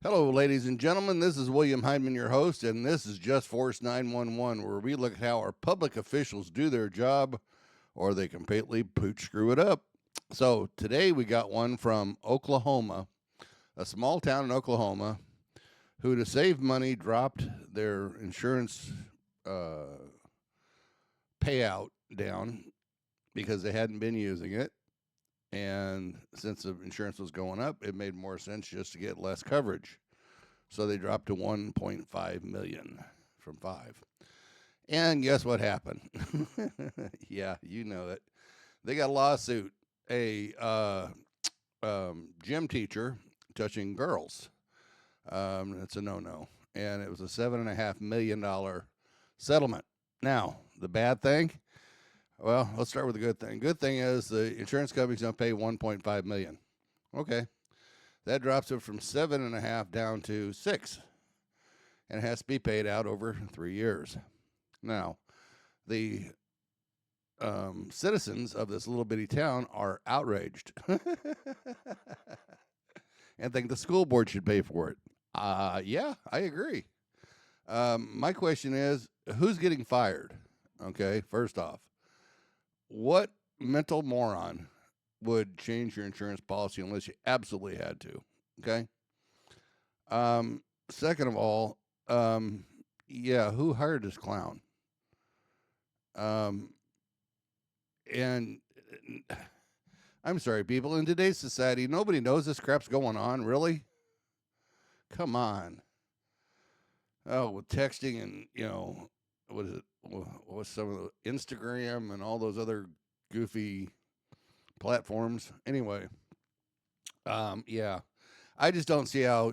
Hello, ladies and gentlemen. This is William Hyndman, your host, and this is Just Force 911, where we look at how our public officials do their job or they completely pooch screw it up. So today we got one from Oklahoma, a small town in Oklahoma, who to save money dropped their insurance payout down because they hadn't been using it. And since the insurance was going up, it made more sense just to get less coverage. So they dropped to 1.5 million from 5. And guess what happened? Yeah, you know it. They got a lawsuit. A gym teacher touching girls. It's a no-no. And it was a $7.5 million settlement. Now, the bad thing? Well, let's start with the good thing. Good thing is the insurance company's going to pay $1.5 million. Okay. That drops it from 7.5 down to 6. And it has to be paid out over 3 years. Now, the citizens of this little bitty town are outraged and think the school board should pay for it. Yeah, I agree. My question is, who's getting fired? Okay, first off, what mental moron would change your insurance policy unless you absolutely had to? Okay. Second of all, yeah, who hired this clown? And I'm sorry, people, in today's society, nobody knows this crap's going on, really? Come on. Oh, with texting and, what is it? What's some of the Instagram and all those other goofy platforms? Anyway, yeah, I just don't see how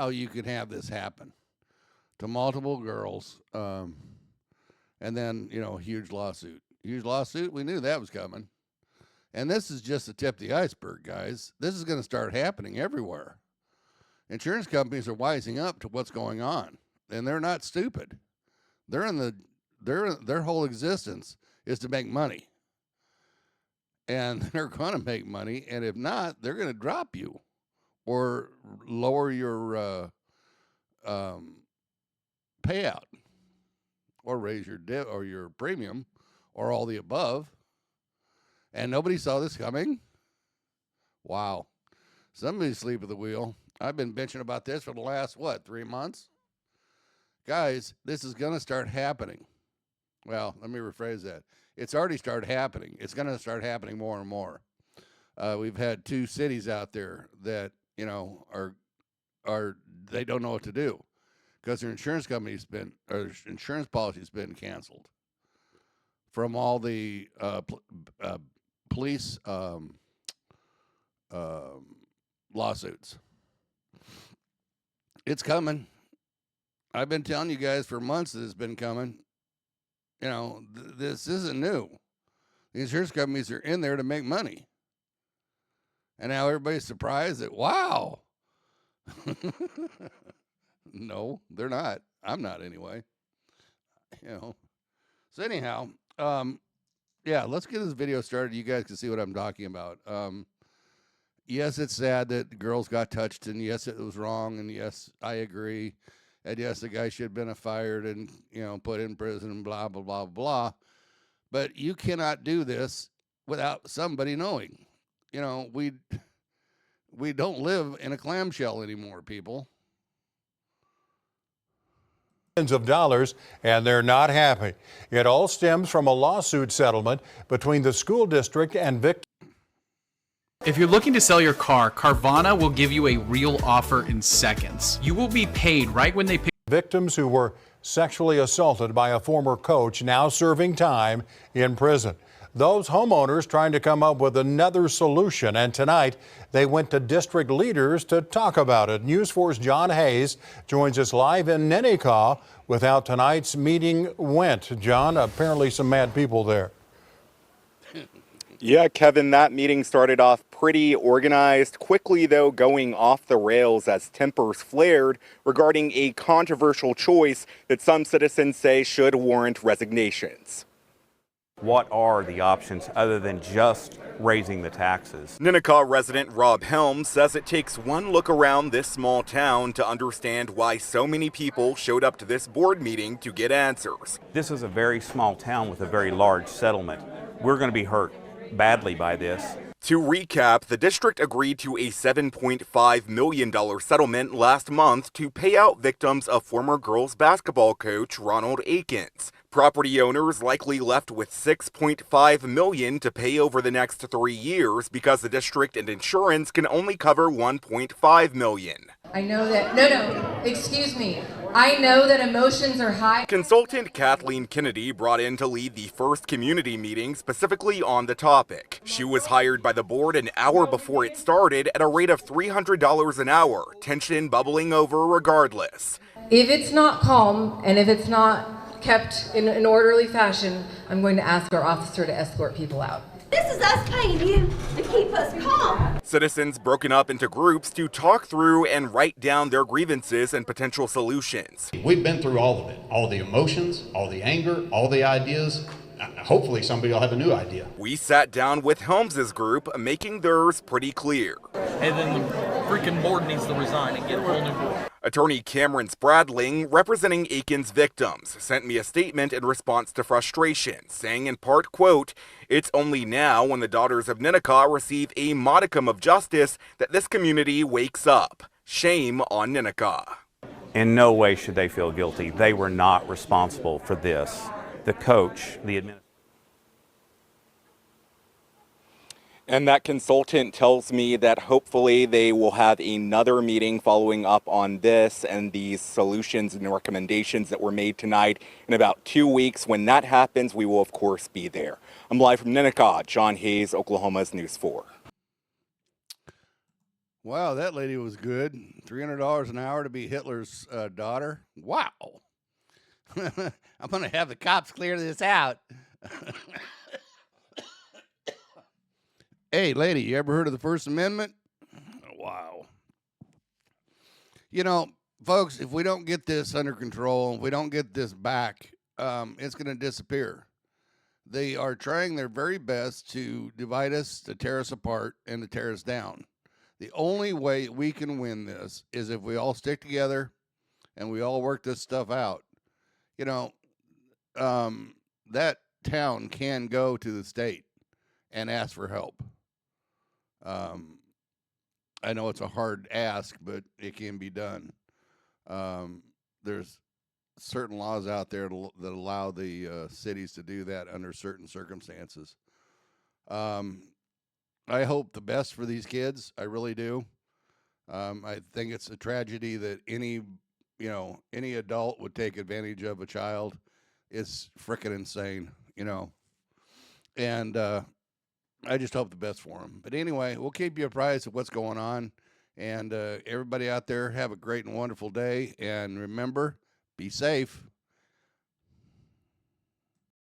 you can have this happen to multiple girls, and then huge lawsuit. Huge lawsuit. We knew that was coming, and this is just the tip of the iceberg, guys. This is going to start happening everywhere. Insurance companies are wising up to what's going on, and they're not stupid. Their whole existence is to make money. And they're going to make money. And if not, they're going to drop you or lower your payout or raise your or your premium or all the above. And nobody saw this coming. Wow. Somebody's asleep at the wheel. I've been bitching about this for the last, 3 months? Guys, this is going to start happening. Well, let me rephrase that. It's already started happening. It's going to start happening more and more. We've had 2 cities out there that, are they don't know what to do because their insurance policy's been canceled from all the police lawsuits. It's coming. I've been telling you guys for months that it's been coming. This isn't new. The insurance companies are in there to make money. And now everybody's surprised that, wow. No, they're not. I'm not anyway. So anyhow, yeah, let's get this video started. You guys can see what I'm talking about. Yes, it's sad that girls got touched, and yes, it was wrong, and yes, I agree. And yes, the guy should have been fired and, put in prison and blah, blah, blah, blah. But you cannot do this without somebody knowing. We don't live in a clamshell anymore, people. Millions of dollars, and they're not happy. It all stems from a lawsuit settlement between the school district and victims. If you're looking to sell your car, Carvana will give you a real offer in seconds. You will be paid right when they pick Victims who were sexually assaulted by a former coach now serving time in prison. Those homeowners trying to come up with another solution, and tonight they went to district leaders to talk about it. News 4's John Hayes joins us live in Nenekaw with how tonight's meeting went. John, apparently some mad people there. Yeah, Kevin, that meeting started off pretty organized, quickly, though, going off the rails as tempers flared regarding a controversial choice that some citizens say should warrant resignations. What are the options other than just raising the taxes? Ninnekah resident Rob Helms says it takes one look around this small town to understand why so many people showed up to this board meeting to get answers. This is a very small town with a very large settlement. We're going to be hurt badly by this. To recap, the district agreed to a $7.5 million settlement last month to pay out victims of former girls basketball coach Ronald Akins. Property owners likely left with $6.5 million to pay over the next 3 years because the district and insurance can only cover $1.5 million. I know that, no, excuse me. I know that emotions are high. Consultant Kathleen Kennedy brought in to lead the first community meeting specifically on the topic. She was hired by the board an hour before it started at a rate of $300 an hour, tension bubbling over regardless. If it's not calm and if it's not kept in an orderly fashion, I'm going to ask our officer to escort people out. This is us paying you to keep us calm. Citizens broken up into groups to talk through and write down their grievances and potential solutions. We've been through all of it, all the emotions, all the anger, all the ideas. Hopefully somebody will have a new idea. We sat down with Helms's group, making theirs pretty clear. And then the freaking board needs to resign and get a whole new board. Attorney Cameron Spradling, representing Akins victims, sent me a statement in response to frustration, saying in part, quote, "It's only now when the daughters of Ninnekah receive a modicum of justice that this community wakes up. Shame on Ninnekah." In no way should they feel guilty. They were not responsible for this. The coach, the administrator. And that consultant tells me that hopefully they will have another meeting following up on this and these solutions and recommendations that were made tonight in about 2 weeks. When that happens, we will, of course, be there. I'm live from Ninnekah. John Hayes, Oklahoma's News 4. Wow, that lady was good. $300 an hour to be Hitler's daughter. Wow. I'm going to have the cops clear this out. Hey, lady, you ever heard of the First Amendment? Wow. You know, folks, if we don't get this under control, if we don't get this back, it's going to disappear. They are trying their very best to divide us, to tear us apart, and to tear us down. The only way we can win this is if we all stick together and we all work this stuff out. You know, that town can go to the state and ask for help. I know it's a hard ask, but it can be done. There's certain laws out there that allow the cities to do that under certain circumstances. I hope the best for these kids. I really do. I think it's a tragedy that any adult would take advantage of a child. It's frickin' insane, and I just hope the best for them. But anyway, we'll keep you apprised of what's going on. And everybody out there, have a great and wonderful day. And remember, be safe.